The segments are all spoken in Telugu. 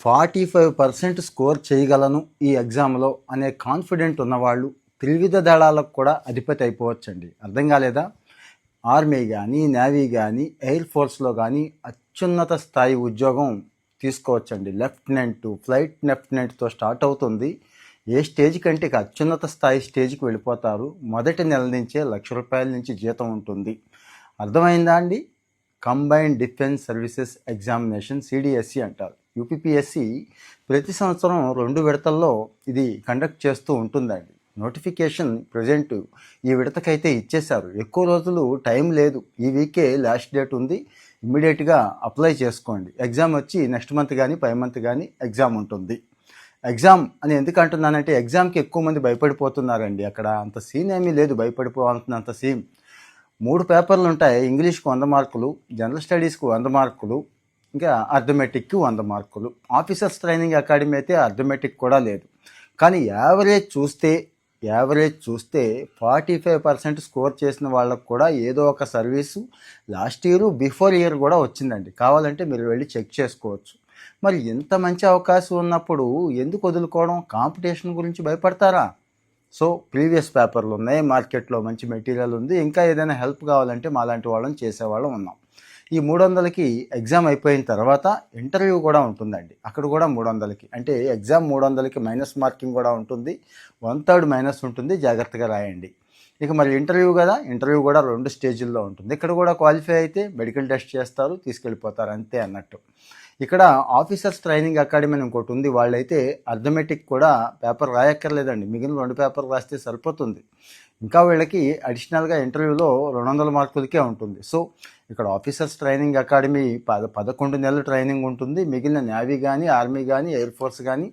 45% స్కోర్ చేయగలను ఈ ఎగ్జామ్లో అనే కాన్ఫిడెంట్ ఉన్నవాళ్ళు త్రివిధ దళాలకు కూడా అధిపతి అయిపోవచ్చండి. అర్థం కాలేదా? ఆర్మీ కానీ, నేవీ కానీ, ఎయిర్ ఫోర్స్లో కానీ అత్యున్నత స్థాయి ఉద్యోగం తీసుకోవచ్చండి. లెఫ్టినెంట్, ఫ్లైట్ లెఫ్టినెంట్తో స్టార్ట్ అవుతుంది. ఏ స్టేజ్ కంటే అత్యున్నత స్థాయి స్టేజ్కి వెళ్ళిపోతారు. మొదటి నెల నుంచే ₹1,00,000 నుంచి జీతం ఉంటుంది. అర్థమైందా అండి? Combined defence services examination, CDSE అంటారు. UPPSC ప్రతి సంవత్సరం 2 విడతల్లో ఇది కండక్ట్ చేస్తూ ఉంటుందండి. నోటిఫికేషన్ ప్రజెంట్ ఈ విడతకైతే ఇచ్చేశారు. ఎక్కువ రోజులు టైం లేదు. ఈ వీకే లాస్ట్ డేట్ ఉంది. ఇమ్మీడియట్గా అప్లై చేసుకోండి. ఎగ్జామ్ వచ్చి నెక్స్ట్ మంత్ కానీ పై మంత్ కానీ ఎగ్జామ్ ఉంటుంది. ఎగ్జామ్ అని ఎందుకు అంటున్నానంటే ఎగ్జామ్కి ఎక్కువ మంది భయపడిపోతున్నారండి. అక్కడ అంత సీన్ ఏమీ లేదు, భయపడిపోవాల్సినంత సీన్. 3 పేపర్లు ఉంటాయి. ఇంగ్లీష్కి 100 మార్కులు, జనరల్ స్టడీస్కి 100 మార్కులు, ఇంకా అర్థమెటిక్కి 100 మార్కులు. ఆఫీసర్స్ ట్రైనింగ్ అకాడమీ అయితే అర్థమెటిక్ కూడా లేదు. కానీ యావరేజ్ చూస్తే 45% స్కోర్ చేసిన వాళ్ళకు కూడా ఏదో ఒక service last year before year కూడా వచ్చిందండి. కావాలంటే మీరు వెళ్ళి చెక్ చేసుకోవచ్చు. మరి ఎంత మంచి అవకాశం ఉన్నప్పుడు ఎందుకు వదులుకోవడం? కాంపిటీషన్ గురించి భయపడతారా? సో ప్రీవియస్ పేపర్లు ఉన్నాయి, మార్కెట్లో మంచి మెటీరియల్ ఉంది. ఇంకా ఏదైనా హెల్ప్ కావాలంటే మాలాంటి వాళ్ళని చేసేవాళ్ళం ఉన్నాం. ఈ 300కి ఎగ్జామ్ అయిపోయిన తర్వాత ఇంటర్వ్యూ కూడా ఉంటుందండి. అక్కడ కూడా 300కి, అంటే ఎగ్జామ్ 300కి మైనస్ మార్కింగ్ కూడా ఉంటుంది. 1/3 మైనస్ ఉంటుంది. జాగ్రత్తగా రాయండి. ఇక మరి ఇంటర్వ్యూ కదా, ఇంటర్వ్యూ కూడా 2 స్టేజ్ల్లో ఉంటుంది. ఇక్కడ కూడా క్వాలిఫై అయితే మెడికల్ టెస్ట్ చేస్తారు, తీసుకెళ్ళిపోతారు, అంతే అన్నట్టు. ఇక్కడ ఆఫీసర్స్ ట్రైనింగ్ అకాడమీ అని ఇంకోటి ఉంది. వాళ్ళైతే అర్థమెటిక్ కూడా పేపర్ రాయక్కర్లేదండి. మిగిలిన 2 పేపర్లు రాస్తే సరిపోతుంది. ఇంకా వీళ్ళకి అడిషనల్గా ఇంటర్వ్యూలో 200 మార్కులకే ఉంటుంది. సో ఇక్కడ ఆఫీసర్స్ ట్రైనింగ్ అకాడమీ 11 నెలల ట్రైనింగ్ ఉంటుంది. మిగిలిన నేవీ కానీ, ఆర్మీ కానీ, ఎయిర్ ఫోర్స్ కానీ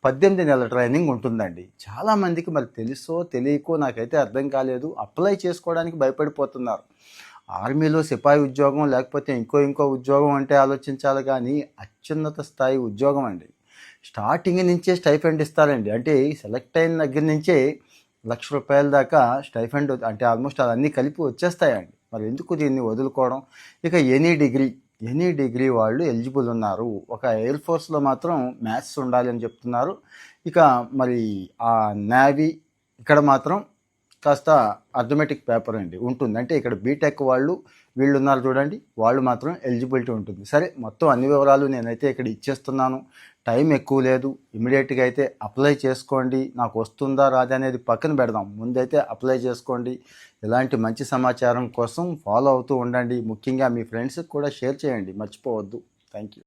18 నెలల ట్రైనింగ్ ఉంటుందండి. చాలామందికి మరి తెలుసో తెలియకో నాకైతే అర్థం కాలేదు, అప్లై చేసుకోవడానికి భయపడిపోతున్నారు. ఆర్మీలో సిపాయి ఉద్యోగం లేకపోతే ఇంకో ఉద్యోగం అంటే ఆలోచించాలి, కానీ అత్యున్నత స్థాయి ఉద్యోగం అండి. స్టార్టింగ్ నుంచే స్టైఫండ్ ఇస్తారండి. అంటే సెలెక్ట్ అయిన దగ్గర నుంచే ₹1,00,000 దాకా స్టైఫండ్, అంటే ఆల్మోస్ట్ అవన్నీ కలిపి వచ్చేస్తాయండి. మరి ఎందుకు దీన్ని వదులుకోవడం? ఇక ఎనీ డిగ్రీ వాళ్ళు ఎలిజిబుల్ ఉన్నారు. ఒక ఎయిర్ ఫోర్స్లో మాత్రం మ్యాథ్స్ ఉండాలి అని చెప్తున్నారు. ఇక మరి ఆ నేవీ ఇక్కడ మాత్రం కాస్త అర్థమెటిక్ పేపర్ అండి ఉంటుంది. అంటే ఇక్కడ బీటెక్ వీళ్ళు ఉన్నారు చూడండి, వాళ్ళు మాత్రం ఎలిజిబిలిటీ ఉంటుంది. సరే, మొత్తం అన్ని వివరాలు నేనైతే ఇక్కడ ఇచ్చేస్తున్నాను. టైం ఎక్కువ లేదు. ఇమీడియట్గా అయితే అప్లై చేసుకోండి. నాకు వస్తుందా రాదా అనేది పక్కన పెడదాం. ముందైతే అప్లై చేసుకోండి. ఇలాంటి మంచి సమాచారం కోసం ఫాలో అవుతూ ఉండండి. ముఖ్యంగా మీ ఫ్రెండ్స్కి కూడా షేర్ చేయండి, మర్చిపోవద్దు. Thank you.